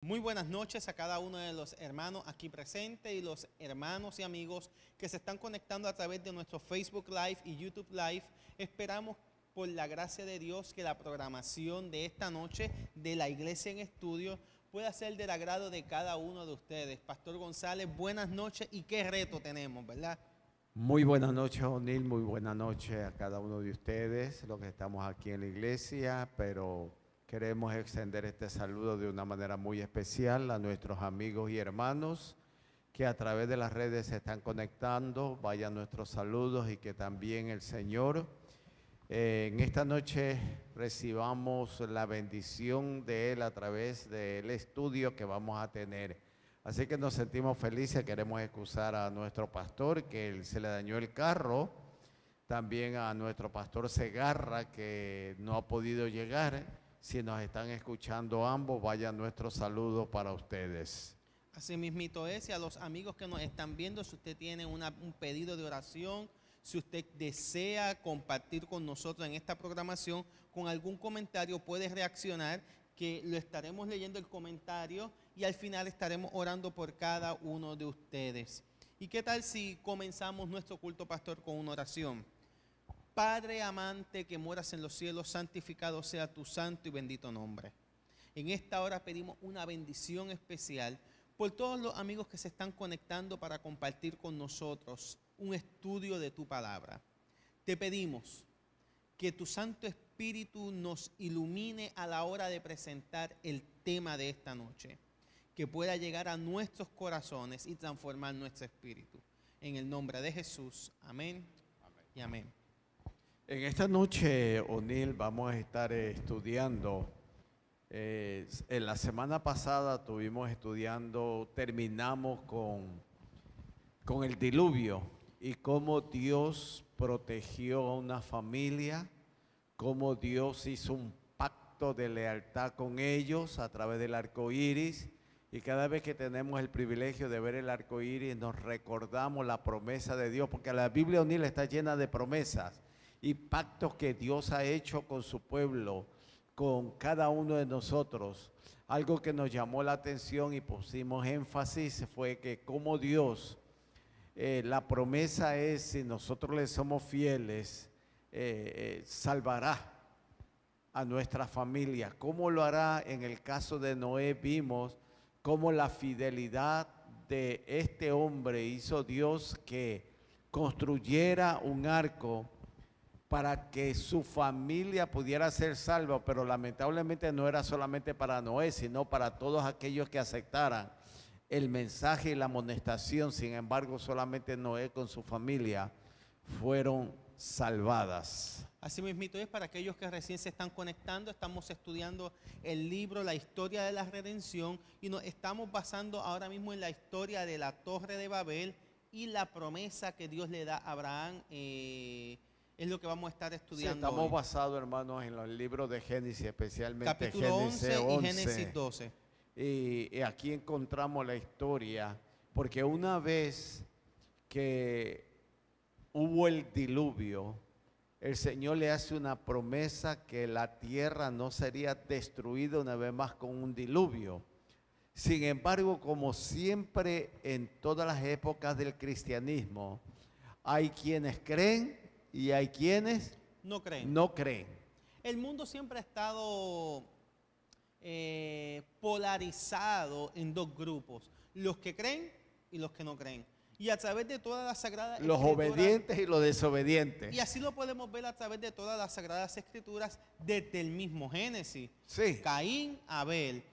Muy buenas noches a cada uno de los hermanos aquí presentes y los hermanos y amigos que se están conectando a través de nuestro Facebook Live y YouTube Live. Esperamos por la gracia de Dios que la programación de esta noche de la Iglesia en Estudio pueda ser del agrado de cada uno de ustedes. Pastor González, buenas noches y qué reto tenemos, ¿verdad? Muy buenas noches, O'Neill, muy buenas noches a cada uno de ustedes, los que estamos aquí en la iglesia, pero queremos extender este saludo de una manera muy especial a nuestros amigos y hermanos que a través de las redes se están conectando. Vayan nuestros saludos y que también el Señor en esta noche recibamos la bendición de Él a través del estudio que vamos a tener. Así que nos sentimos felices, queremos excusar a nuestro pastor que se le dañó el carro, también a nuestro pastor Segarra que no ha podido llegar. Si nos están escuchando ambos, vaya nuestro saludo para ustedes. Así mismito es, y a los amigos que nos están viendo, si usted tiene un pedido de oración, si usted desea compartir con nosotros en esta programación con algún comentario, puede reaccionar, que lo estaremos leyendo el comentario y al final estaremos orando por cada uno de ustedes. ¿Y qué tal si comenzamos nuestro culto, pastor, con una oración? Padre amante que moras en los cielos, santificado sea tu santo y bendito nombre. En esta hora pedimos una bendición especial por todos los amigos que se están conectando para compartir con nosotros un estudio de tu palabra. Te pedimos que tu Santo Espíritu nos ilumine a la hora de presentar el tema de esta noche, que pueda llegar a nuestros corazones y transformar nuestro espíritu. En el nombre de Jesús, amén, amén. Y amén. En esta noche, O'Neill, vamos a estar estudiando. En la semana pasada terminamos con el diluvio y cómo Dios protegió a una familia, cómo Dios hizo un pacto de lealtad con ellos a través del arco iris. Y cada vez que tenemos el privilegio de ver el arco iris, nos recordamos la promesa de Dios, porque la Biblia, O'Neill, está llena de promesas y pactos que Dios ha hecho con su pueblo, con cada uno de nosotros. Algo que nos llamó la atención y pusimos énfasis fue que como Dios, la promesa es, si nosotros le somos fieles, salvará a nuestra familia. ¿Cómo lo hará? En el caso de Noé vimos cómo la fidelidad de este hombre hizo Dios que construyera un arco para que su familia pudiera ser salva, pero lamentablemente no era solamente para Noé, sino para todos aquellos que aceptaran el mensaje y la amonestación. Sin embargo, solamente Noé con su familia fueron salvadas. Así mismito es, para aquellos que recién se están conectando, estamos estudiando el libro La historia de la redención y nos estamos basando ahora mismo en la historia de la Torre de Babel y la promesa que Dios le da a Abraham. Es lo que vamos a estar estudiando. Sí, estamos basados, hermanos, en los libros de Génesis, especialmente capítulo Génesis 11 y Génesis 12. Y aquí encontramos la historia, porque una vez que hubo el diluvio, el Señor le hace una promesa que la tierra no sería destruida una vez más con un diluvio. Sin embargo, como siempre en todas las épocas del cristianismo, hay quienes creen y hay quienes no creen. El mundo siempre ha estado polarizado en dos grupos, los que creen y los que no creen. Y a través de todas las sagradas los obedientes y los desobedientes. Y así lo podemos ver a través de todas las sagradas escrituras desde el mismo Génesis. Sí. Caín, Abel,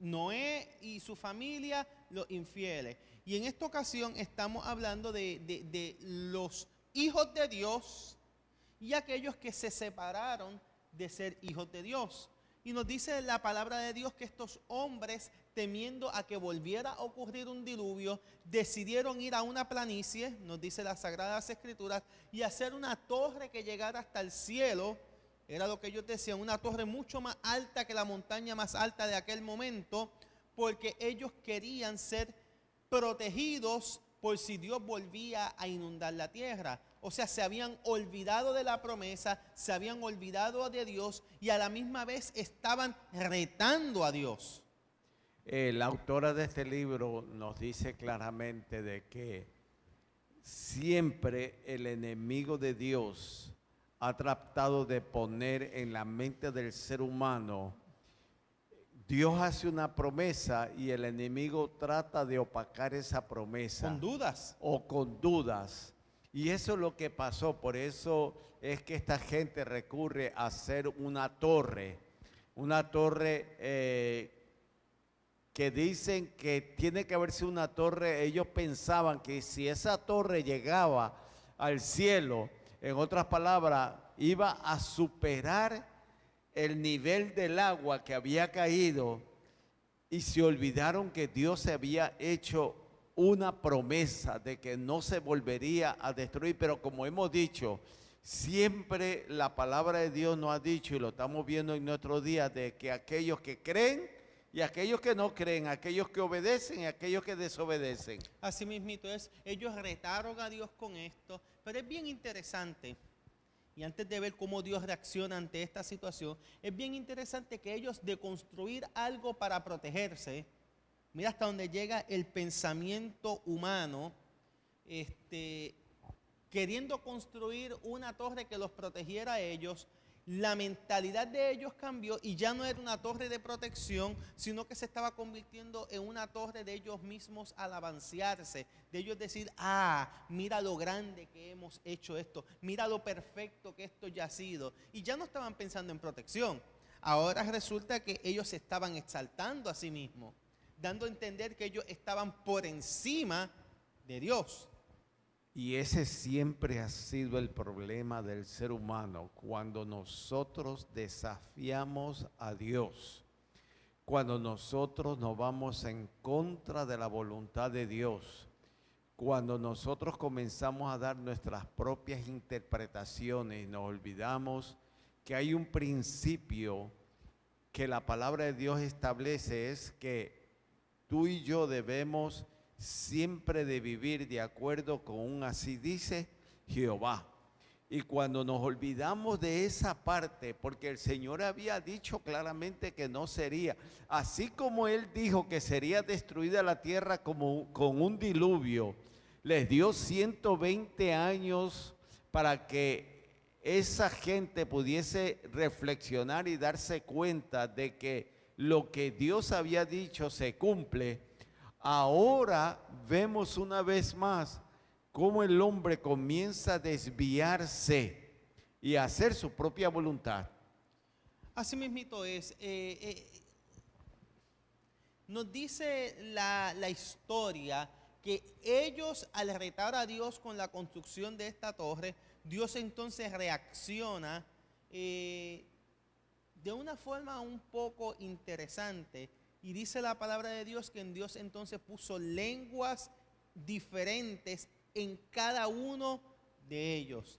Noé y su familia, los infieles. Y en esta ocasión estamos hablando de los hijos de Dios y aquellos que se separaron de ser hijos de Dios. Y nos dice la palabra de Dios que estos hombres, temiendo a que volviera a ocurrir un diluvio, decidieron ir a una planicie, nos dice las Sagradas Escrituras, y hacer una torre que llegara hasta el cielo. Era lo que ellos decían, una torre mucho más alta que la montaña más alta de aquel momento, porque ellos querían ser protegidos por si Dios volvía a inundar la tierra. O sea, se habían olvidado de la promesa, se habían olvidado de Dios y a la misma vez estaban retando a Dios. La autora de este libro nos dice claramente de que siempre el enemigo de Dios ha tratado de poner en la mente del ser humano. Dios hace una promesa y el enemigo trata de opacar esa promesa. Con dudas. O con dudas. Y eso es lo que pasó. Por eso es que esta gente recurre a hacer una torre que dicen que tiene que haberse una torre. Ellos pensaban que si esa torre llegaba al cielo, en otras palabras, iba a superar el nivel del agua que había caído, y se olvidaron que Dios se había hecho una promesa de que no se volvería a destruir. Pero como hemos dicho, siempre la palabra de Dios nos ha dicho, y lo estamos viendo en nuestros días, de que aquellos que creen y aquellos que no creen, aquellos que obedecen y aquellos que desobedecen. Así mismito es, ellos retaron a Dios con esto, pero es bien interesante. Y antes de ver cómo Dios reacciona ante esta situación, es bien interesante que ellos, de construir algo para protegerse, mira hasta dónde llega el pensamiento humano, queriendo construir una torre que los protegiera a ellos. La mentalidad de ellos cambió y ya no era una torre de protección, sino que se estaba convirtiendo en una torre de ellos mismos al avancearse, de ellos decir, mira lo grande que hemos hecho esto, mira lo perfecto que esto ya ha sido. Y ya no estaban pensando en protección. Ahora resulta que ellos se estaban exaltando a sí mismos, dando a entender que ellos estaban por encima de Dios. Y ese siempre ha sido el problema del ser humano, cuando nosotros desafiamos a Dios, cuando nosotros nos vamos en contra de la voluntad de Dios, cuando nosotros comenzamos a dar nuestras propias interpretaciones y nos olvidamos que hay un principio que la palabra de Dios establece, es que tú y yo debemos siempre de vivir de acuerdo con un así dice Jehová. Y cuando nos olvidamos de esa parte, porque el Señor había dicho claramente que no sería, así como Él dijo que sería destruida la tierra como con un diluvio, les dio 120 años para que esa gente pudiese reflexionar y darse cuenta de que lo que Dios había dicho se cumple. Ahora vemos una vez más cómo el hombre comienza a desviarse y a hacer su propia voluntad. Así mismito es. Nos dice la historia que ellos, al retar a Dios con la construcción de esta torre, Dios entonces reacciona de una forma un poco interesante. Y dice la palabra de Dios que en Dios entonces puso lenguas diferentes en cada uno de ellos,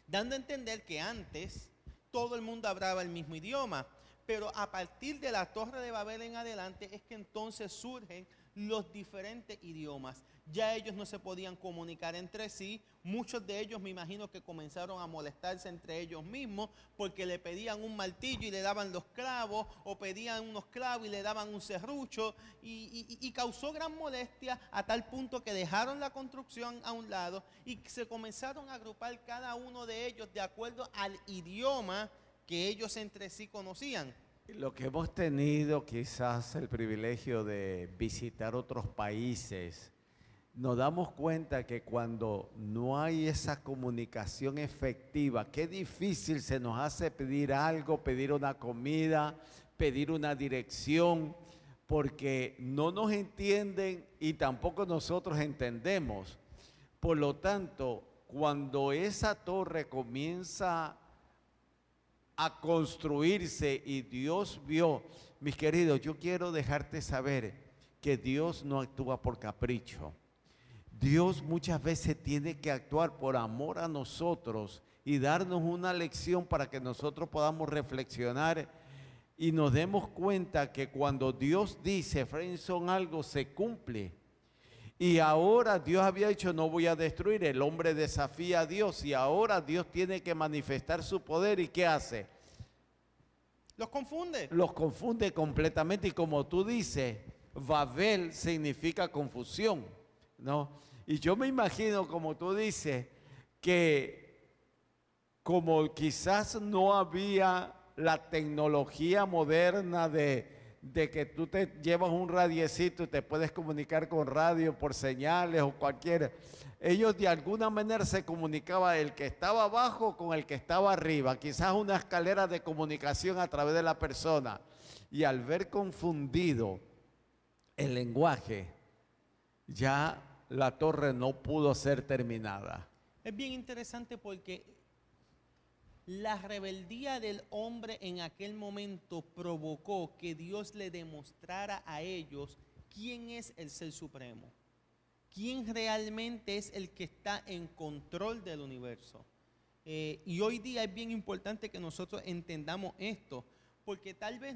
dando a entender que antes todo el mundo hablaba el mismo idioma, pero a partir de la Torre de Babel en adelante es que entonces surgen los diferentes idiomas. Ya ellos no se podían comunicar entre sí. Muchos de ellos me imagino que comenzaron a molestarse entre ellos mismos porque le pedían un martillo y le daban los clavos, o pedían unos clavos y le daban un serrucho, y causó gran molestia a tal punto que dejaron la construcción a un lado y se comenzaron a agrupar cada uno de ellos de acuerdo al idioma que ellos entre sí conocían. Lo que hemos tenido quizás el privilegio de visitar otros países, nos damos cuenta que cuando no hay esa comunicación efectiva, qué difícil se nos hace pedir algo, pedir una comida, pedir una dirección, porque no nos entienden y tampoco nosotros entendemos. Por lo tanto, cuando esa torre comienza a construirse y Dios vio, mis queridos, yo quiero dejarte saber que Dios no actúa por capricho. Dios muchas veces tiene que actuar por amor a nosotros y darnos una lección para que nosotros podamos reflexionar y nos demos cuenta que cuando Dios dice, Frenson, algo se cumple. Y ahora Dios había dicho, no voy a destruir. El hombre desafía a Dios y ahora Dios tiene que manifestar su poder. ¿Y qué hace? Los confunde. Los confunde completamente. Y como tú dices, Babel significa confusión, ¿no? Y yo me imagino, como tú dices, que como quizás no había la tecnología moderna de que tú te llevas un radiecito y te puedes comunicar con radio por señales o cualquiera. Ellos de alguna manera se comunicaba el que estaba abajo con el que estaba arriba, quizás una escalera de comunicación a través de la persona. Y al ver confundido el lenguaje, ya la torre no pudo ser terminada. Es bien interesante porque la rebeldía del hombre en aquel momento provocó que Dios le demostrara a ellos quién es el Ser Supremo, quién realmente es el que está en control del universo. Y hoy día es bien importante que nosotros entendamos esto, porque tal vez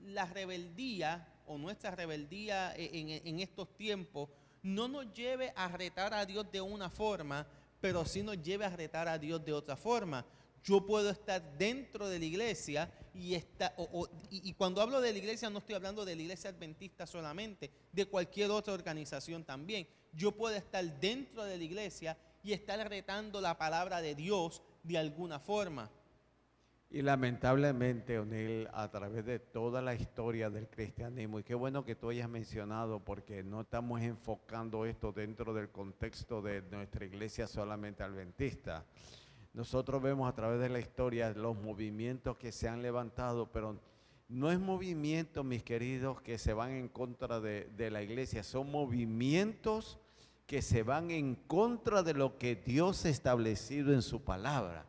la rebeldía o nuestra rebeldía en estos tiempos no nos lleve a retar a Dios de una forma, pero sí nos lleve a retar a Dios de otra forma. Yo puedo estar dentro de la iglesia y cuando hablo de la iglesia no estoy hablando de la iglesia adventista solamente, de cualquier otra organización también. Yo puedo estar dentro de la iglesia y estar retando la palabra de Dios de alguna forma. Y lamentablemente, O'Neill, a través de toda la historia del cristianismo, y qué bueno que tú hayas mencionado, porque no estamos enfocando esto dentro del contexto de nuestra iglesia solamente adventista. Nosotros vemos a través de la historia los movimientos que se han levantado, pero no es movimientos, mis queridos, que se van en contra de la iglesia, son movimientos que se van en contra de lo que Dios ha establecido en su palabra.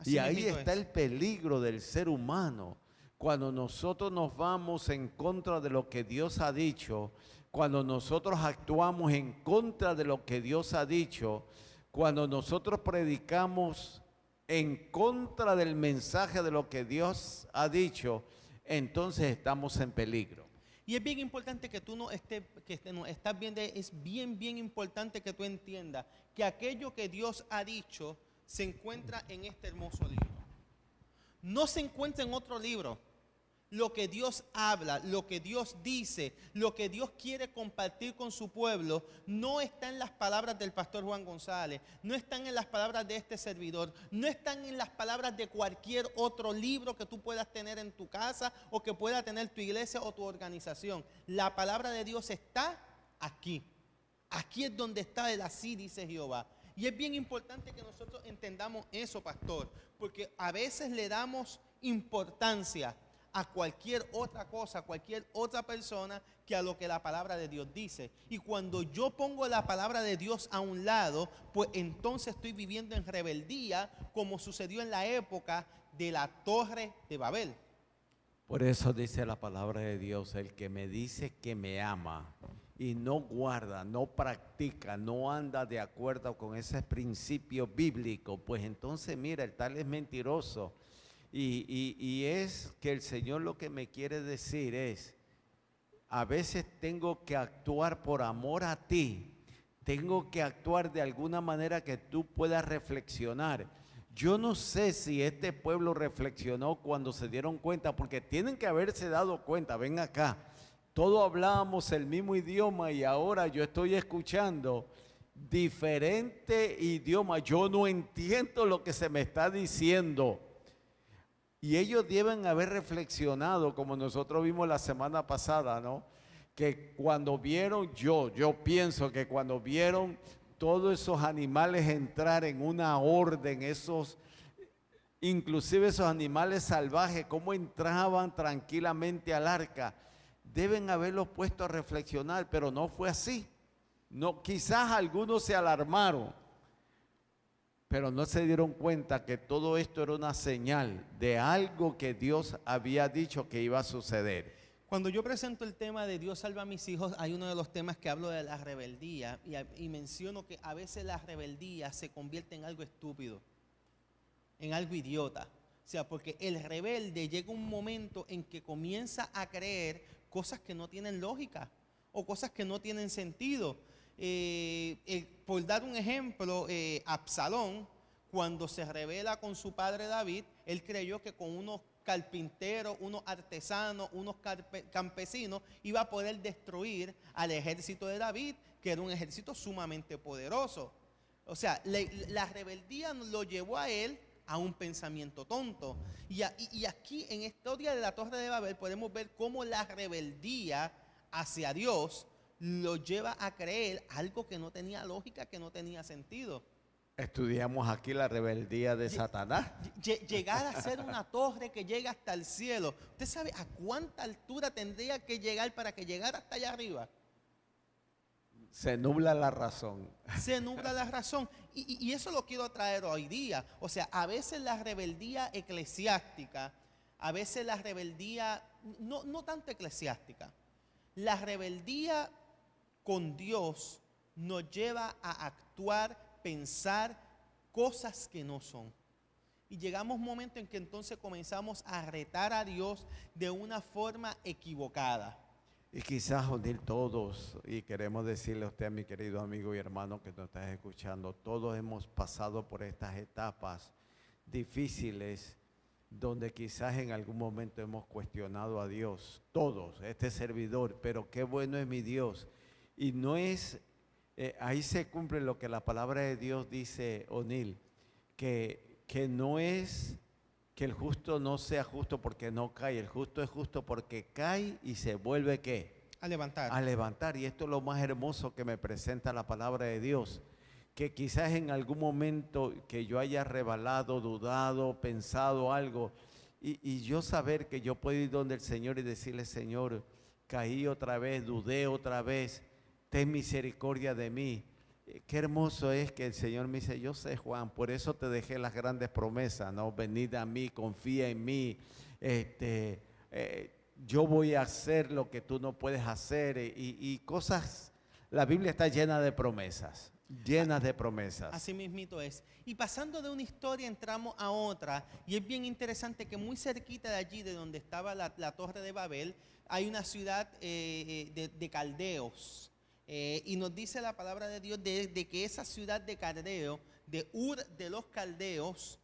Y ahí está el peligro del ser humano. Cuando nosotros nos vamos en contra de lo que Dios ha dicho, cuando nosotros actuamos en contra de lo que Dios ha dicho, cuando nosotros predicamos en contra del mensaje de lo que Dios ha dicho, entonces estamos en peligro. Y es bien importante que tú no estás viendo, es bien importante que tú entiendas que aquello que Dios ha dicho se encuentra en este hermoso libro. No se encuentra en otro libro. Lo que Dios habla, lo que Dios dice, lo que Dios quiere compartir con su pueblo, no está en las palabras del pastor Juan González, no están en las palabras de este servidor, no están en las palabras de cualquier otro libro que tú puedas tener en tu casa o que pueda tener tu iglesia o tu organización. La palabra de Dios está aquí. Aquí es donde está el así, dice Jehová. Y es bien importante que nosotros entendamos eso, pastor, porque a veces le damos importancia a cualquier otra cosa, a cualquier otra persona que a lo que la palabra de Dios dice. Y cuando yo pongo la palabra de Dios a un lado, pues entonces estoy viviendo en rebeldía, como sucedió en la época de la Torre de Babel. Por eso dice la palabra de Dios, el que me dice que me ama y no guarda, no practica, no anda de acuerdo con ese principio bíblico, pues entonces mira, el tal es mentiroso. Y es que el Señor lo que me quiere decir es, a veces tengo que actuar por amor a ti, tengo que actuar de alguna manera que tú puedas reflexionar. Yo no sé si este pueblo reflexionó cuando se dieron cuenta, porque tienen que haberse dado cuenta, ven acá, todos hablábamos el mismo idioma y ahora yo estoy escuchando diferente idioma, yo no entiendo lo que se me está diciendo. Y ellos deben haber reflexionado, como nosotros vimos la semana pasada, ¿no? Que cuando vieron, yo pienso que cuando vieron todos esos animales entrar en una orden, inclusive esos animales salvajes, cómo entraban tranquilamente al arca, deben haberlos puesto a reflexionar, pero no fue así. No, quizás algunos se alarmaron, pero no se dieron cuenta que todo esto era una señal de algo que Dios había dicho que iba a suceder. Cuando yo presento el tema de Dios salva a mis hijos, hay uno de los temas que hablo de la rebeldía y menciono que a veces la rebeldía se convierte en algo estúpido, en algo idiota. O sea, porque el rebelde llega un momento en que comienza a creer cosas que no tienen lógica o cosas que no tienen sentido. Por dar un ejemplo, Absalón, cuando se rebela con su padre David, él creyó que con unos carpinteros, unos artesanos, unos campesinos, iba a poder destruir al ejército de David, que era un ejército sumamente poderoso. O sea, la rebeldía lo llevó a él a un pensamiento tonto. Y aquí en la historia de la Torre de Babel podemos ver cómo la rebeldía hacia Dios lo lleva a creer algo que no tenía lógica, que no tenía sentido. Estudiamos aquí la rebeldía de Satanás. Llegar a ser una torre que llega hasta el cielo. ¿Usted sabe a cuánta altura tendría que llegar para que llegara hasta allá arriba? Se nubla la razón. Se nubla la razón. Y eso lo quiero traer hoy día. O sea, a veces la rebeldía eclesiástica, a veces la rebeldía, no tanto eclesiástica, la rebeldía con Dios nos lleva a actuar, pensar cosas que no son. Y llegamos a un momento en que entonces comenzamos a retar a Dios de una forma equivocada. Y quizás unir todos, y queremos decirle a usted, mi querido amigo y hermano que nos está escuchando, todos hemos pasado por estas etapas difíciles donde quizás en algún momento hemos cuestionado a Dios, todos, este servidor, pero qué bueno es mi Dios. Y no es, ahí se cumple lo que la palabra de Dios dice, O'Neill, que no es que el justo no sea justo porque no cae, el justo es justo porque cae y se vuelve ¿qué? A levantar. A levantar. Y esto es lo más hermoso que me presenta la palabra de Dios, que quizás en algún momento que yo haya rebalado, dudado, pensado algo, y yo saber que yo puedo ir donde el Señor y decirle, Señor, caí otra vez, dudé otra vez, ten misericordia de mí. Qué hermoso es que el Señor me dice, yo sé, Juan, por eso te dejé las grandes promesas, ¿no? Venid a mí, confía en mí, yo voy a hacer lo que tú no puedes hacer, y cosas, la Biblia está llena de promesas, llenas de promesas. Así mismito es. Y pasando de una historia entramos a otra, y es bien interesante que muy cerquita de allí, de donde estaba la Torre de Babel, hay una ciudad de caldeos. Y nos dice la palabra de Dios de que esa ciudad de Caldeo, de Ur de los Caldeos,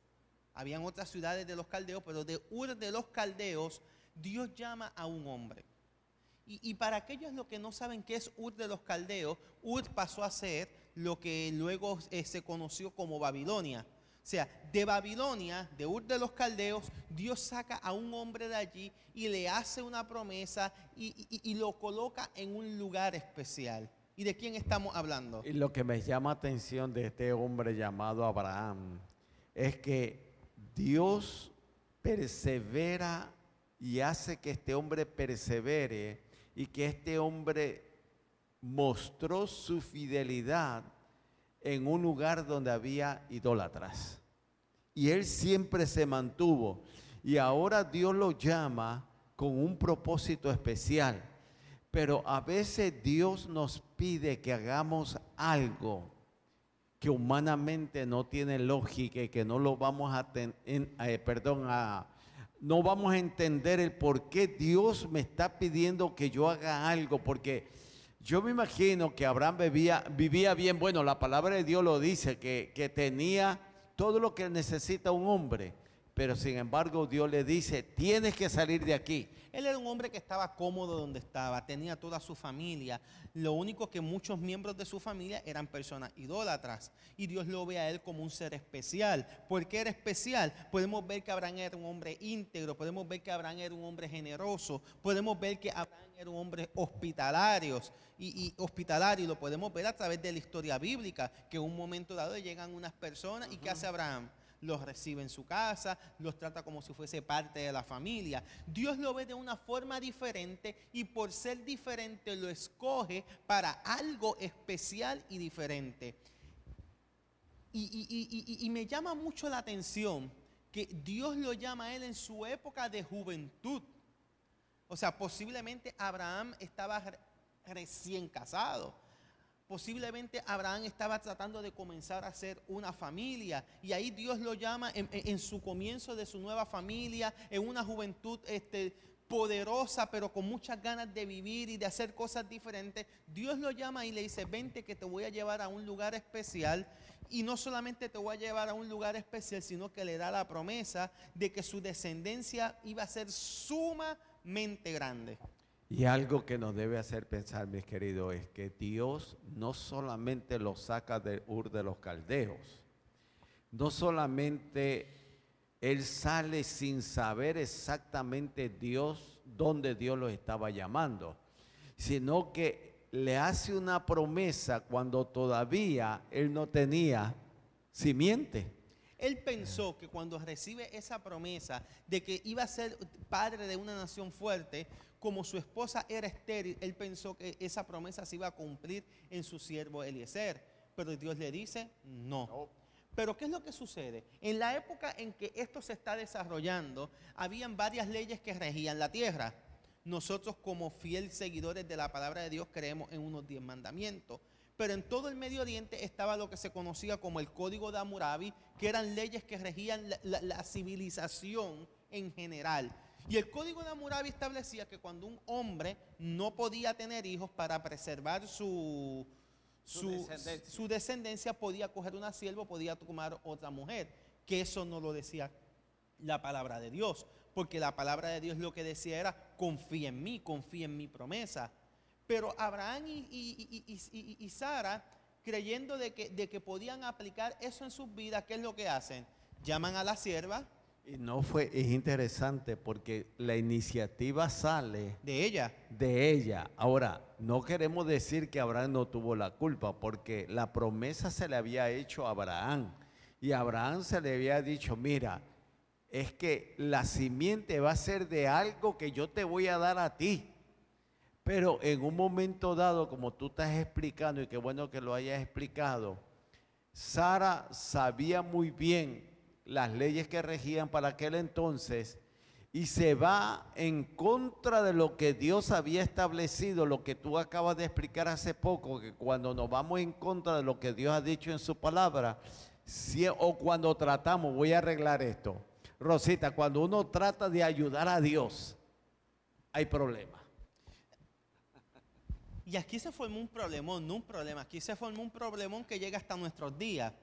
habían otras ciudades de los caldeos, pero de Ur de los Caldeos, Dios llama a un hombre. Y para aquellos los que no saben qué es Ur de los Caldeos, Ur pasó a ser lo que luego se conoció como Babilonia. O sea, de Babilonia, de Ur de los Caldeos, Dios saca a un hombre de allí y le hace una promesa y lo coloca en un lugar especial. ¿Y de quién estamos hablando? Y lo que me llama atención de este hombre llamado Abraham es que Dios persevera y hace que este hombre persevere, y que este hombre mostró su fidelidad en un lugar donde había idólatras. Y él siempre se mantuvo. Y ahora Dios lo llama con un propósito especial. Pero a veces Dios nos pide que hagamos algo que humanamente no tiene lógica y que no lo vamos no vamos a entender el por qué Dios me está pidiendo que yo haga algo, porque yo me imagino que Abraham vivía bien. Bueno, la palabra de Dios lo dice, que tenía todo lo que necesita un hombre, pero sin embargo Dios le dice, tienes que salir de aquí. Él era un hombre que estaba cómodo donde estaba, tenía toda su familia. Lo único que muchos miembros de su familia eran personas idólatras. Y Dios lo ve a él como un ser especial. ¿Por qué era especial? Podemos ver que Abraham era un hombre íntegro, podemos ver que Abraham era un hombre generoso, podemos ver que Abraham era un hombre hospitalario. Y hospitalario lo podemos ver a través de la historia bíblica, que en un momento dado llegan unas personas y ¿qué hace Abraham? Los recibe en su casa, los trata como si fuese parte de la familia. Dios lo ve de una forma diferente, y por ser diferente lo escoge para algo especial y diferente. Y me llama mucho la atención que Dios lo llama a él en su época de juventud. O sea, posiblemente Abraham estaba recién casado. Posiblemente Abraham estaba tratando de comenzar a hacer una familia, y ahí Dios lo llama en su comienzo de su nueva familia, en una juventud poderosa, pero con muchas ganas de vivir y de hacer cosas diferentes, Dios lo llama y le dice, vente que te voy a llevar a un lugar especial. Y no solamente te voy a llevar a un lugar especial, sino que le da la promesa de que su descendencia iba a ser sumamente grande. Y algo que nos debe hacer pensar, mis queridos, es que Dios no solamente los saca de Ur de los Caldeos, no solamente Él sale sin saber exactamente Dios, dónde Dios los estaba llamando, sino que le hace una promesa cuando todavía Él no tenía simiente. Él pensó que cuando recibe esa promesa de que iba a ser padre de una nación fuerte, como su esposa era estéril, él pensó que esa promesa se iba a cumplir en su siervo Eliezer. Pero Dios le dice, no. Pero ¿qué es lo que sucede? En la época en que esto se está desarrollando, habían varias leyes que regían la tierra. Nosotros como fieles seguidores de la palabra de Dios creemos en unos 10 mandamientos. Pero en todo el Medio Oriente estaba lo que se conocía como el Código de Hammurabi, que eran leyes que regían la civilización en general. Y el Código de Hammurabi establecía que cuando un hombre no podía tener hijos para preservar su descendencia, podía coger una sierva, podía tomar otra mujer. Que eso no lo decía la palabra de Dios, porque la palabra de Dios lo que decía era, confía en mí, confía en mi promesa. Pero Abraham y Sara, creyendo de que podían aplicar eso en sus vidas, ¿qué es lo que hacen? Llaman a la sierva. Y es interesante porque la iniciativa sale De ella. de ella. Ahora, no queremos decir que Abraham no tuvo la culpa, porque la promesa se le había hecho a Abraham. Y a Abraham se le había dicho, mira, es que la simiente va a ser de algo que yo te voy a dar a ti. Pero en un momento dado, como tú estás explicando, y qué bueno que lo hayas explicado, Sara sabía muy bien las leyes que regían para aquel entonces y se va en contra de lo que Dios había establecido, lo que tú acabas de explicar hace poco, que cuando nos vamos en contra de lo que Dios ha dicho en su palabra, o cuando tratamos, voy a arreglar esto, Rosita, cuando uno trata de ayudar a Dios, hay problemas. Y aquí se formó un problemón, no un problema, aquí se formó un problemón que llega hasta nuestros días.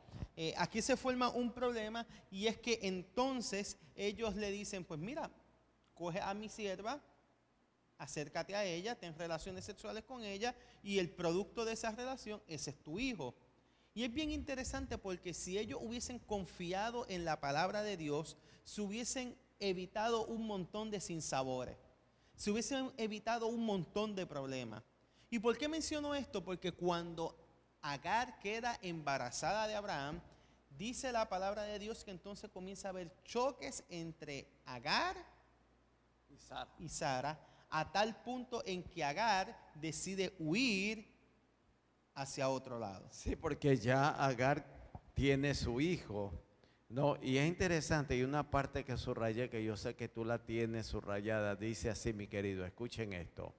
Aquí se forma un problema y es que entonces ellos le dicen, pues mira, coge a mi sierva, acércate a ella, ten relaciones sexuales con ella y el producto de esa relación, ese es tu hijo. Y es bien interesante porque si ellos hubiesen confiado en la palabra de Dios, se hubiesen evitado un montón de sinsabores, se hubiesen evitado un montón de problemas. ¿Y por qué menciono esto? Porque cuando Agar queda embarazada de Abraham, dice la palabra de Dios que entonces comienza a haber choques entre Agar y Sara, a tal punto en que Agar decide huir hacia otro lado. Sí, porque ya Agar tiene su hijo, ¿no? Y es interesante, y una parte que subrayé, que yo sé que tú la tienes subrayada, dice así, mi querido, escuchen esto.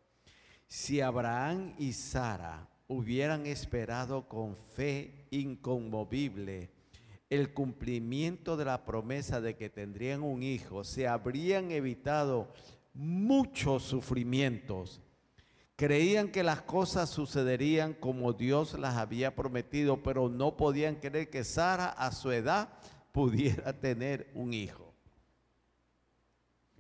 Si Abraham y Sara hubieran esperado con fe inconmovible el cumplimiento de la promesa de que tendrían un hijo, se habrían evitado muchos sufrimientos. Creían que las cosas sucederían como Dios las había prometido, pero no podían creer que Sara a su edad pudiera tener un hijo.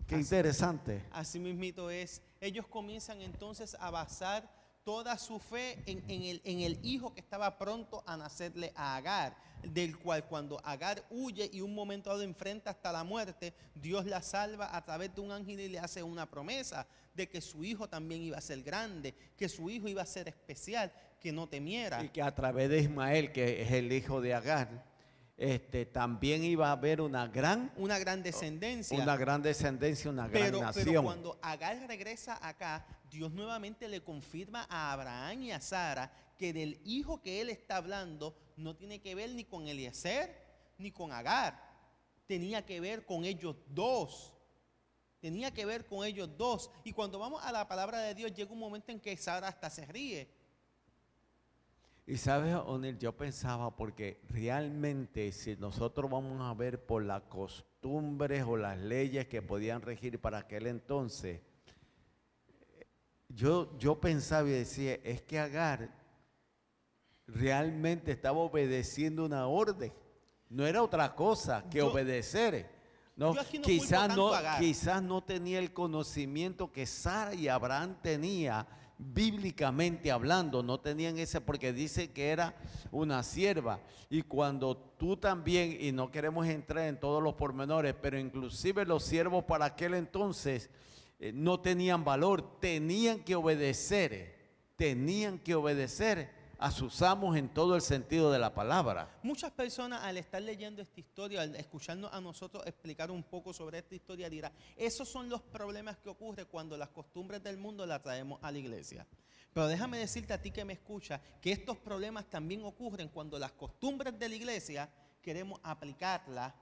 Qué interesante. Así mismito es. Ellos comienzan entonces a basar toda su fe en el hijo que estaba pronto a nacerle a Agar, del cual cuando Agar huye y un momento dado enfrenta hasta la muerte, Dios la salva a través de un ángel y le hace una promesa de que su hijo también iba a ser grande, que su hijo iba a ser especial, que no temiera. Y que a través de Ismael, que es el hijo de Agar, también iba a haber una gran descendencia. Una gran descendencia, una gran nación. Pero cuando Agar regresa acá, Dios nuevamente le confirma a Abraham y a Sara que del hijo que él está hablando no tiene que ver ni con Eliezer ni con Agar. Tenía que ver con ellos dos. Tenía que ver con ellos dos. Y cuando vamos a la palabra de Dios, llega un momento en que Sara hasta se ríe. Y sabes, Onel, yo pensaba, porque realmente si nosotros vamos a ver por las costumbres o las leyes que podían regir para aquel entonces, yo pensaba y decía, es que Agar realmente estaba obedeciendo una orden. No era otra cosa que obedecer. No, yo aquí no culpo tanto a Agar. quizás no tenía el conocimiento que Sara y Abraham tenía bíblicamente hablando, no tenían ese, porque dice que era una sierva. Y cuando tú también, y no queremos entrar en todos los pormenores, pero inclusive los siervos para aquel entonces no tenían valor, tenían que obedecer a sus amos en todo el sentido de la palabra. Muchas personas al estar leyendo esta historia, al escucharnos a nosotros explicar un poco sobre esta historia, dirán, esos son los problemas que ocurren cuando las costumbres del mundo las traemos a la iglesia. Pero déjame decirte a ti que me escuchas, que estos problemas también ocurren cuando las costumbres de la iglesia queremos aplicarlas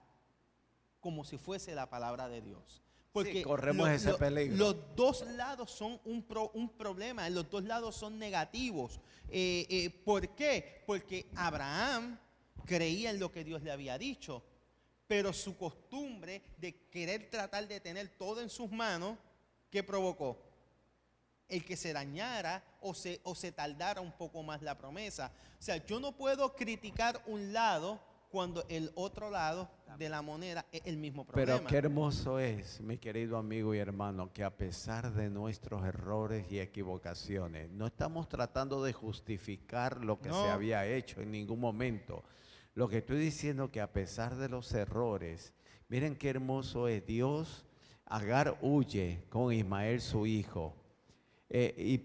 como si fuese la palabra de Dios. Porque sí, corremos ese peligro. Los dos lados son un problema, los dos lados son negativos. ¿Por qué? Porque Abraham creía en lo que Dios le había dicho, pero su costumbre de querer tratar de tener todo en sus manos, ¿qué provocó? El que se dañara o se tardara un poco más la promesa. O sea, yo no puedo criticar un lado cuando el otro lado de la moneda es el mismo problema. Pero qué hermoso es, mi querido amigo y hermano, que a pesar de nuestros errores y equivocaciones, no estamos tratando de justificar lo que se había hecho en ningún momento. Lo que estoy diciendo que a pesar de los errores, miren qué hermoso es Dios. Agar huye con Ismael su hijo,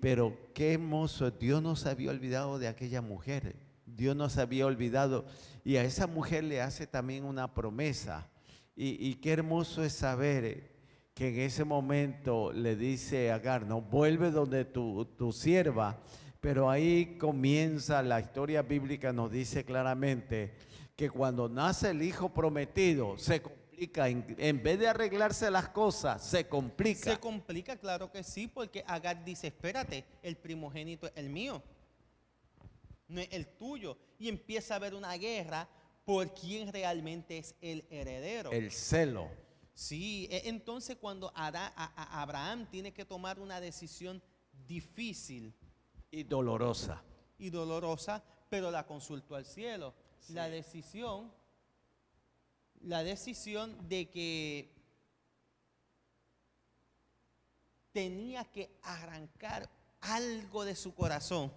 pero qué hermoso, Dios no se había olvidado de aquella mujer. Dios no se había olvidado y a esa mujer le hace también una promesa y qué hermoso es saber que en ese momento le dice a Agar, no, vuelve donde tu sierva, pero ahí comienza la historia bíblica, nos dice claramente que cuando nace el hijo prometido se complica, en vez de arreglarse las cosas, se complica. Se complica, claro que sí, porque Agar dice, espérate, el primogénito es el mío, no es el tuyo, y empieza a haber una guerra por quién realmente es el heredero. El celo. Sí, entonces cuando Abraham tiene que tomar una decisión difícil y dolorosa, pero la consultó al cielo. Sí. La decisión de que tenía que arrancar algo de su corazón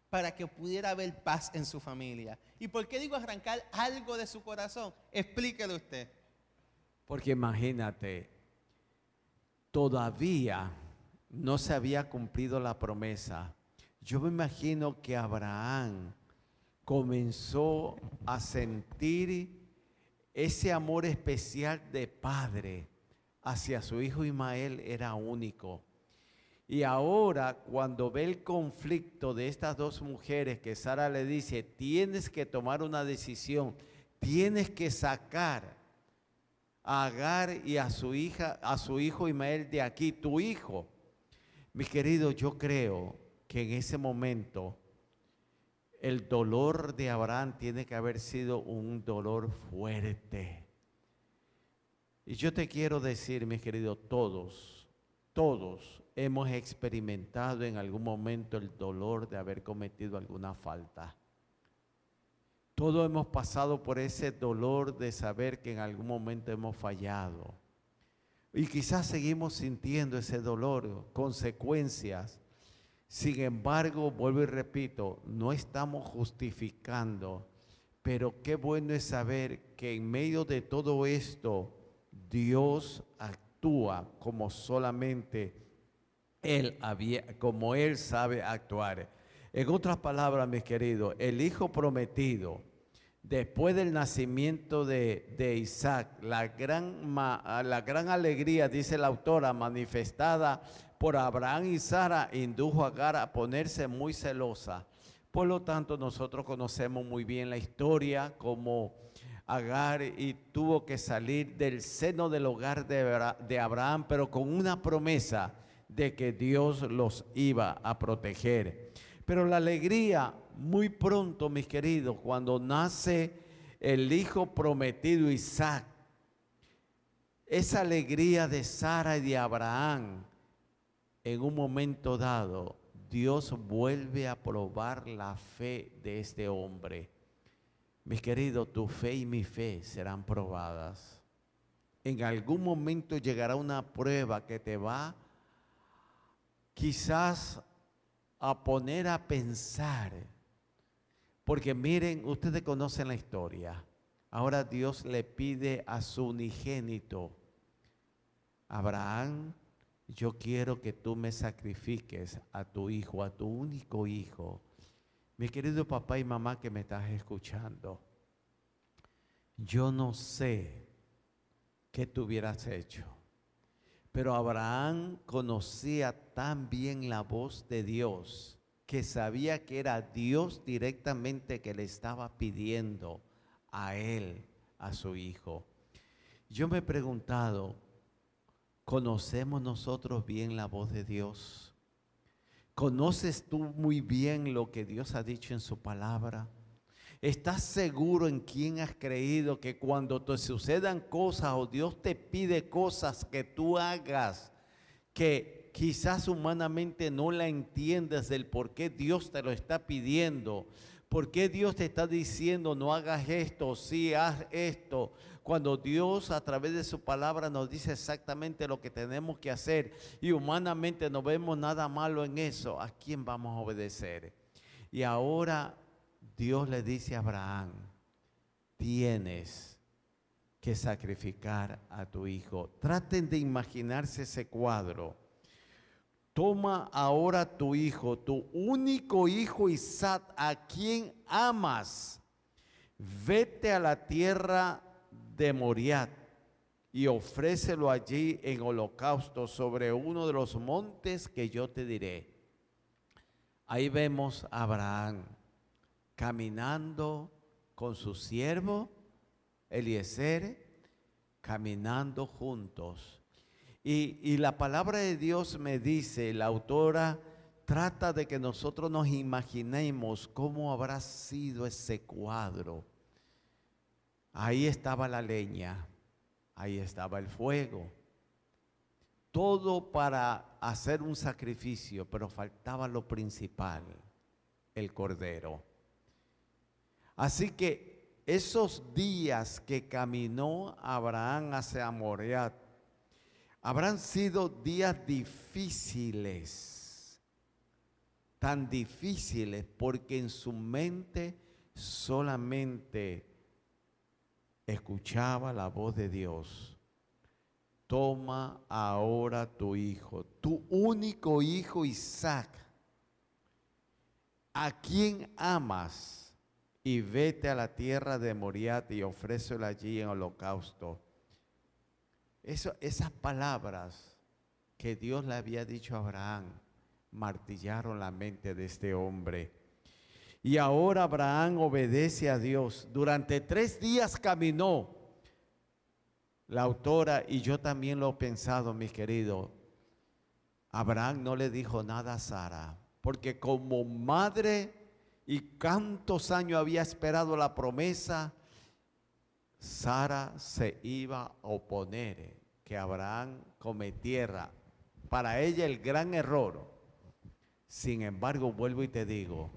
para que pudiera haber paz en su familia. ¿Y por qué digo arrancar algo de su corazón? Explíquelo usted. Porque imagínate, todavía no se había cumplido la promesa. Yo me imagino que Abraham comenzó a sentir ese amor especial de padre hacia su hijo Ismael, era único. Y ahora cuando ve el conflicto de estas dos mujeres que Sara le dice, tienes que tomar una decisión, tienes que sacar a Agar y a su hijo Ismael de aquí, tu hijo. Mis queridos, yo creo que en ese momento el dolor de Abraham tiene que haber sido un dolor fuerte. Y yo te quiero decir, mis queridos, todos hemos experimentado en algún momento el dolor de haber cometido alguna falta. Todos hemos pasado por ese dolor de saber que en algún momento hemos fallado. Y quizás seguimos sintiendo ese dolor, consecuencias. Sin embargo, vuelvo y repito, no estamos justificando, pero qué bueno es saber que en medio de todo esto, Dios actúa como solamente como Él sabe actuar. En otras palabras, mis queridos, el hijo prometido, después del nacimiento de Isaac, la gran alegría, dice la autora, manifestada por Abraham y Sara, indujo a Agar a ponerse muy celosa. Por lo tanto, nosotros conocemos muy bien la historia, como Agar tuvo que salir del seno del hogar de Abraham, pero con una promesa de que Dios los iba a proteger. Pero la alegría, muy pronto, mis queridos, cuando nace el hijo prometido Isaac, esa alegría de Sara y de Abraham en un momento dado, Dios vuelve a probar la fe de este hombre. Mis queridos, tu fe y mi fe serán probadas. En algún momento llegará una prueba que te va quizás a poner a pensar. Porque miren, ustedes conocen la historia. Ahora Dios le pide a su unigénito, Abraham, yo quiero que tú me sacrifiques a tu hijo, a tu único hijo. Mi querido papá y mamá que me estás escuchando, yo no sé qué tú hubieras hecho, pero Abraham conocía tan bien la voz de Dios que sabía que era Dios directamente que le estaba pidiendo a él, a su hijo. Yo me he preguntado, ¿conocemos nosotros bien la voz de Dios? ¿Conoces tú muy bien lo que Dios ha dicho en su palabra? ¿Estás seguro en quién has creído que cuando te sucedan cosas o Dios te pide cosas que tú hagas, que quizás humanamente no la entiendes del por qué Dios te lo está pidiendo? ¿Por qué Dios te está diciendo no hagas esto, sí haz esto? Cuando Dios a través de su palabra nos dice exactamente lo que tenemos que hacer y humanamente no vemos nada malo en eso, ¿a quién vamos a obedecer? Y ahora Dios le dice a Abraham, tienes que sacrificar a tu hijo. Traten de imaginarse ese cuadro. Toma ahora tu hijo, tu único hijo Isaac, a quien amas. Vete a la tierra de Moriah y ofrécelo allí en holocausto sobre uno de los montes que yo te diré. Ahí vemos a Abraham caminando con su siervo Eliezer, caminando juntos. Y la palabra de Dios me dice, la autora trata de que nosotros nos imaginemos cómo habrá sido ese cuadro. Ahí estaba la leña, ahí estaba el fuego, todo para hacer un sacrificio, pero faltaba lo principal, el cordero. Así que esos días que caminó Abraham hacia Moriah, habrán sido días difíciles, tan difíciles porque en su mente solamente escuchaba la voz de Dios. Toma ahora tu hijo, tu único hijo Isaac, a quien amas, y vete a la tierra de Moriah y ofrécelo allí en holocausto. Esas palabras que Dios le había dicho a Abraham martillaron la mente de este hombre. Y ahora Abraham obedece a Dios. Durante 3 días caminó. La autora, y yo también lo he pensado, mis queridos, Abraham no le dijo nada a Sara, porque como madre y cuántos años había esperado la promesa, Sara se iba a oponer que Abraham cometiera para ella el gran error. Sin embargo, vuelvo y te digo,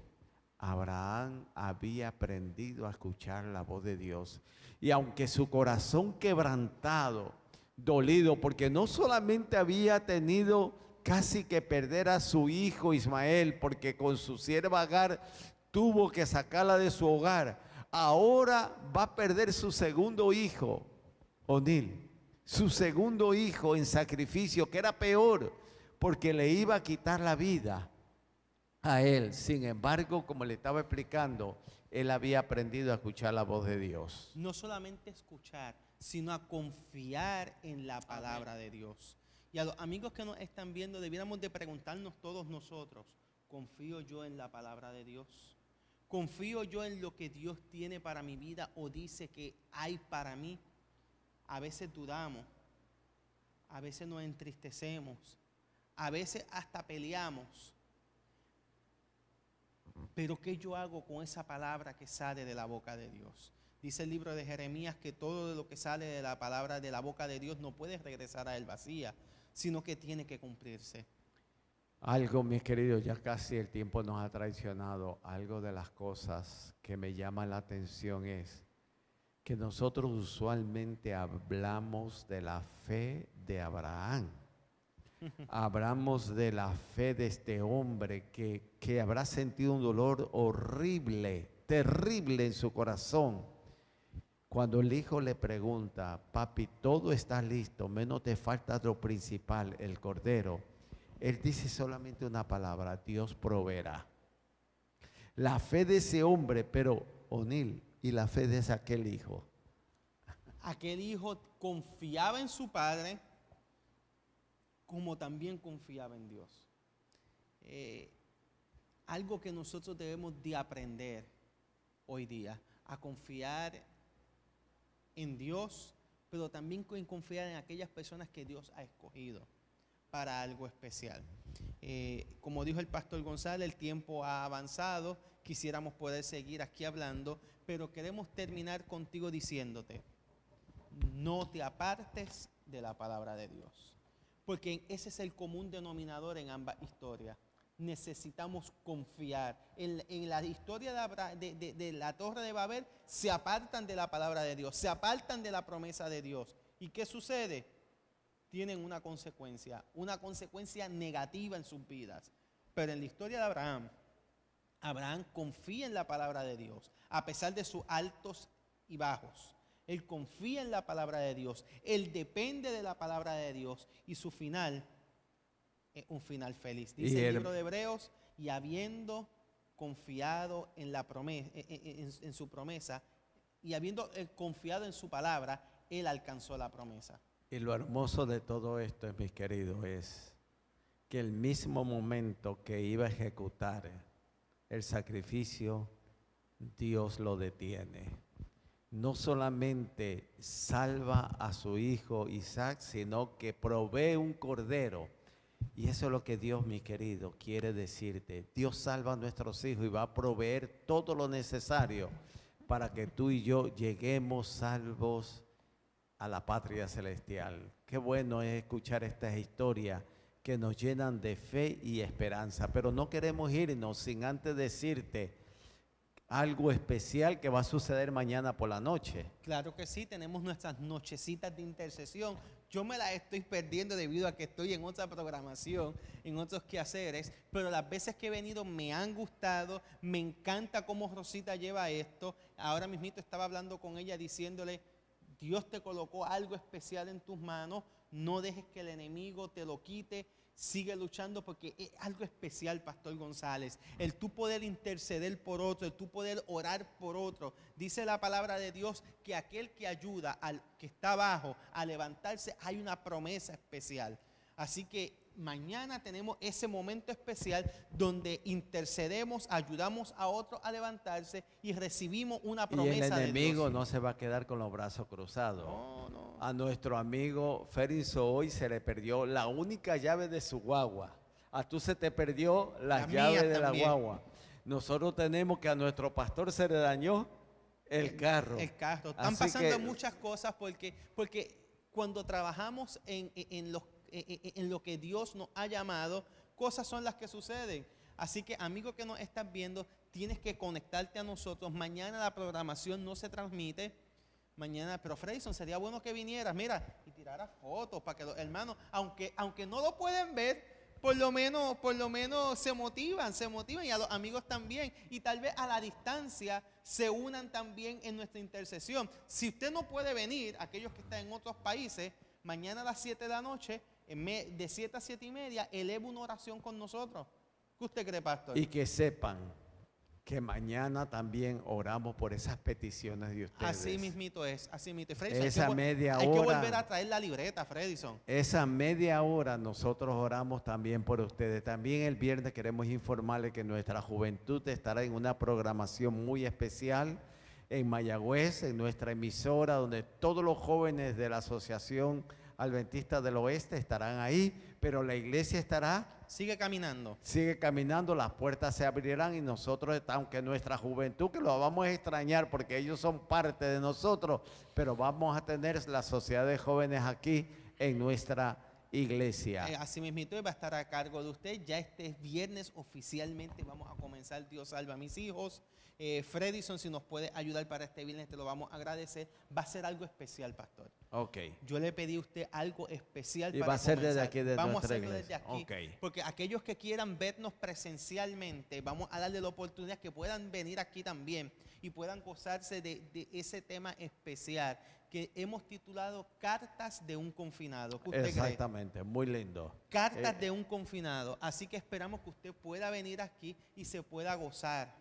Abraham había aprendido a escuchar la voz de Dios. Y aunque su corazón quebrantado, dolido, porque no solamente había tenido casi que perder a su hijo Ismael, porque con su sierva Agar tuvo que sacarla de su hogar, ahora va a perder su segundo hijo, Onil, su segundo hijo en sacrificio, que era peor, porque le iba a quitar la vida a él. Sin embargo, como le estaba explicando, él había aprendido a escuchar la voz de Dios. No solamente escuchar, sino a confiar en la palabra de Dios. Y a los amigos que nos están viendo, debiéramos de preguntarnos todos nosotros, ¿confío yo en la palabra de Dios? ¿Confío yo en lo que Dios tiene para mi vida o dice que hay para mí? A veces dudamos, a veces nos entristecemos, a veces hasta peleamos. Pero ¿qué yo hago con esa palabra que sale de la boca de Dios? Dice el libro de Jeremías que todo lo que sale de la palabra de la boca de Dios no puede regresar a él vacía, sino que tiene que cumplirse. Algo, mis queridos, ya casi el tiempo nos ha traicionado. Algo de las cosas que me llama la atención es que nosotros usualmente hablamos de la fe de Abraham. Hablamos de la fe de este hombre que habrá sentido un dolor horrible, terrible en su corazón. Cuando el hijo le pregunta, papi, todo está listo, menos te falta lo principal, el cordero. Él dice solamente una palabra, Dios proveerá. La fe de ese hombre, pero O'Neill, y la fe de aquel hijo. Aquel hijo confiaba en su padre, como también confiaba en Dios. Algo que nosotros debemos de aprender hoy día, a confiar en Dios, pero también en confiar en aquellas personas que Dios ha escogido para algo especial. Como dijo el pastor González, el tiempo ha avanzado, quisiéramos poder seguir aquí hablando, pero queremos terminar contigo diciéndote, no te apartes de la palabra de Dios, porque ese es el común denominador en ambas historias. Necesitamos confiar. En la historia de la Torre de Babel se apartan de la palabra de Dios, se apartan de la promesa de Dios. ¿Y qué sucede? Tienen una consecuencia negativa en sus vidas. Pero en la historia de Abraham, Abraham confía en la palabra de Dios, a pesar de sus altos y bajos. Él confía en la palabra de Dios, él depende de la palabra de Dios y su final es un final feliz. Dice el libro de Hebreos, y habiendo confiado en la promesa, en su promesa, y habiendo confiado en su palabra, él alcanzó la promesa. Y lo hermoso de todo esto, mis queridos, es que el mismo momento que iba a ejecutar el sacrificio, Dios lo detiene. No solamente salva a su hijo Isaac, sino que provee un cordero. Y eso es lo que Dios, mi querido, quiere decirte. Dios salva a nuestros hijos y va a proveer todo lo necesario para que tú y yo lleguemos salvos a la patria celestial. Qué bueno es escuchar estas historias que nos llenan de fe y esperanza. Pero no queremos irnos sin antes decirte algo especial que va a suceder mañana por la noche. Claro que sí, tenemos nuestras nochecitas de intercesión. Yo me las estoy perdiendo debido a que estoy en otra programación, en otros quehaceres, pero las veces que he venido me han gustado, me encanta cómo Rosita lleva esto. Ahora mismito estaba hablando con ella diciéndole, Dios te colocó algo especial en tus manos, no dejes que el enemigo te lo quite. Sigue luchando porque es algo especial, Pastor González. El tú poder interceder por otro, el tú poder orar por otro. Dice la palabra de Dios que aquel que ayuda al que está abajo a levantarse, hay una promesa especial. Así que mañana tenemos ese momento especial donde intercedemos, ayudamos a otro a levantarse y recibimos una promesa de Dios. Y el enemigo no se va a quedar con los brazos cruzados. No. A nuestro amigo Ferinzo hoy se le perdió la única llave de su guagua. A tú se te perdió las llaves de la guagua. Nosotros tenemos que a nuestro pastor se le dañó el carro. El carro. Están pasando muchas cosas porque cuando trabajamos en lo que Dios nos ha llamado, cosas son las que suceden. Así que, amigo que nos estás viendo, tienes que conectarte a nosotros. Mañana la programación no se transmite. Mañana, pero Freyson, sería bueno que vinieras, mira, y tiraras fotos para que los hermanos, aunque no lo pueden ver, por lo menos se motivan y a los amigos también, y tal vez a la distancia se unan también en nuestra intercesión. Si usted no puede venir, aquellos que están en otros países, mañana a las 7 de la noche, de 7 a 7 y media, eleva una oración con nosotros. ¿Qué usted cree, pastor? Y que sepan que mañana también oramos por esas peticiones de ustedes. Así mismito es, así mismito. Fredison, esa media hora. Hay que volver a traer la libreta, Fredison. Esa media hora nosotros oramos también por ustedes. También el viernes queremos informarles que nuestra juventud estará en una programación muy especial en Mayagüez, en nuestra emisora, donde todos los jóvenes de la Asociación Adventista del Oeste estarán ahí, pero la iglesia estará. Sigue caminando, las puertas se abrirán y nosotros, aunque nuestra juventud, que lo vamos a extrañar porque ellos son parte de nosotros, pero vamos a tener la sociedad de jóvenes aquí en nuestra iglesia. Así mismito va a estar a cargo de usted. Ya este viernes oficialmente vamos a comenzar Dios salva a mis hijos. Fredison, si nos puede ayudar para este viernes, te lo vamos a agradecer. Va a ser algo especial, pastor. Ok. Yo le pedí a usted algo especial Y para va a ser comenzar. desde aquí, desde vamos a nuestra hacerlo iglesia. desde aquí. Ok. Porque aquellos que quieran vernos presencialmente, vamos a darle la oportunidad que puedan venir aquí también y puedan gozarse de ese tema especial que hemos titulado Cartas de un Confinado. ¿Qué usted Exactamente, muy lindo. cree? Cartas de un Confinado. Así que esperamos que usted pueda venir aquí y se pueda gozar.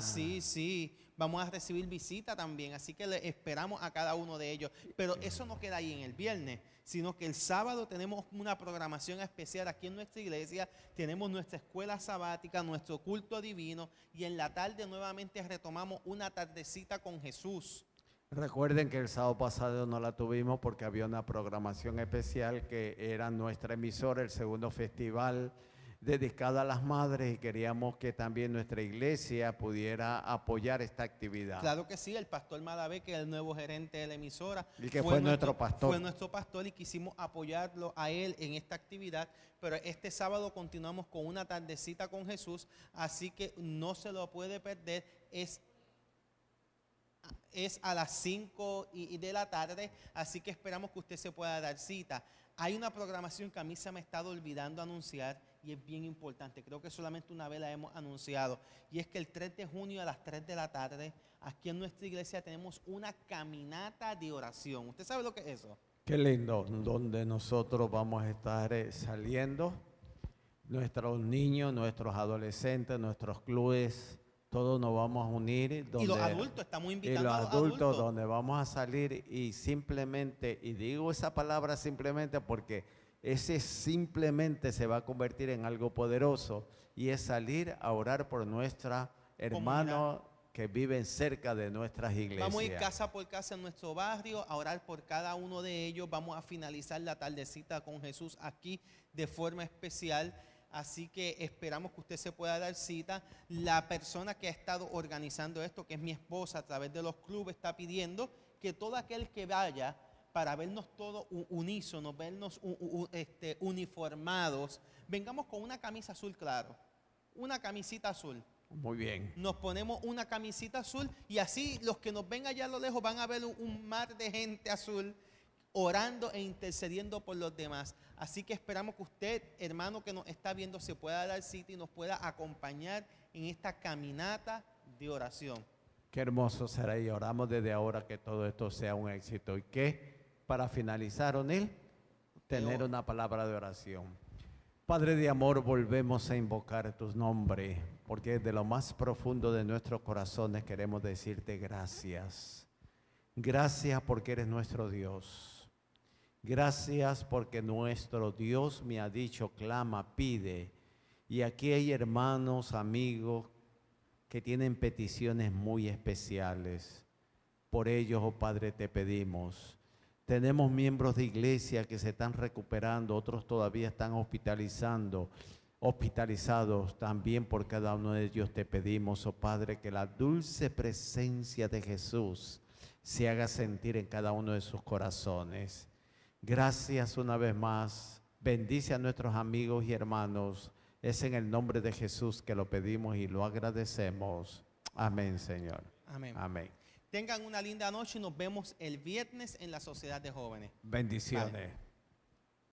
Sí, sí. Vamos a recibir visita también, así que le esperamos a cada uno de ellos. Pero eso no queda ahí en el viernes, sino que el sábado tenemos una programación especial aquí en nuestra iglesia. Tenemos nuestra escuela sabática, nuestro culto divino, y en la tarde nuevamente retomamos una tardecita con Jesús. Recuerden que el sábado pasado no la tuvimos porque había una programación especial que era nuestra emisora, el segundo festival dedicado a las madres, y queríamos que también nuestra iglesia pudiera apoyar esta actividad. Claro que sí, el pastor Madavé, que es el nuevo gerente de la emisora. Y que fue nuestro pastor. Fue nuestro pastor y quisimos apoyarlo a él en esta actividad. Pero este sábado continuamos con una tardecita con Jesús, así que no se lo puede perder. Es a las 5 de la tarde, así que esperamos que usted se pueda dar cita. Hay una programación que a mí se me ha estado olvidando anunciar y es bien importante. Creo que solamente una vez la hemos anunciado. Y es que el 3 de junio a las 3 de la tarde, aquí en nuestra iglesia tenemos una caminata de oración. ¿Usted sabe lo que es eso? Qué lindo, donde nosotros vamos a estar saliendo, nuestros niños, nuestros adolescentes, nuestros clubes, todos nos vamos a unir. Y los adultos, estamos invitando a los adultos, donde vamos a salir y simplemente, y digo esa palabra simplemente porque ese simplemente se va a convertir en algo poderoso, y es salir a orar por nuestros hermanos que viven cerca de nuestras iglesias. Vamos a ir casa por casa en nuestro barrio a orar por cada uno de ellos. Vamos a finalizar la tardecita con Jesús aquí de forma especial. Así que esperamos que usted se pueda dar cita. La persona que ha estado organizando esto, que es mi esposa, a través de los clubes, está pidiendo que todo aquel que vaya, para vernos todos unísonos, vernos uniformados, vengamos con una camisa azul claro, una camisita azul. Muy bien. Nos ponemos una camisita azul y así los que nos ven allá a lo lejos van a ver un mar de gente azul orando e intercediendo por los demás. Así que esperamos que usted, hermano que nos está viendo, se pueda dar cita y nos pueda acompañar en esta caminata de oración. Qué hermoso será, y oramos desde ahora que todo esto sea un éxito. Y que para finalizar, O'Neill, tener una palabra de oración. Padre de amor, volvemos a invocar tu nombre, porque desde lo más profundo de nuestros corazones queremos decirte gracias. Gracias porque eres nuestro Dios. Gracias porque nuestro Dios me ha dicho, clama, pide. Y aquí hay hermanos, amigos, que tienen peticiones muy especiales. Por ellos, oh Padre, te pedimos. Tenemos miembros de iglesia que se están recuperando, otros todavía están hospitalizados. También por cada uno de ellos te pedimos, oh Padre, que la dulce presencia de Jesús se haga sentir en cada uno de sus corazones. Gracias una vez más. Bendice a nuestros amigos y hermanos. Es en el nombre de Jesús que lo pedimos y lo agradecemos. Amén, Señor. Amén. Amén. Tengan una linda noche y nos vemos el viernes en la Sociedad de Jóvenes. Bendiciones. Vale.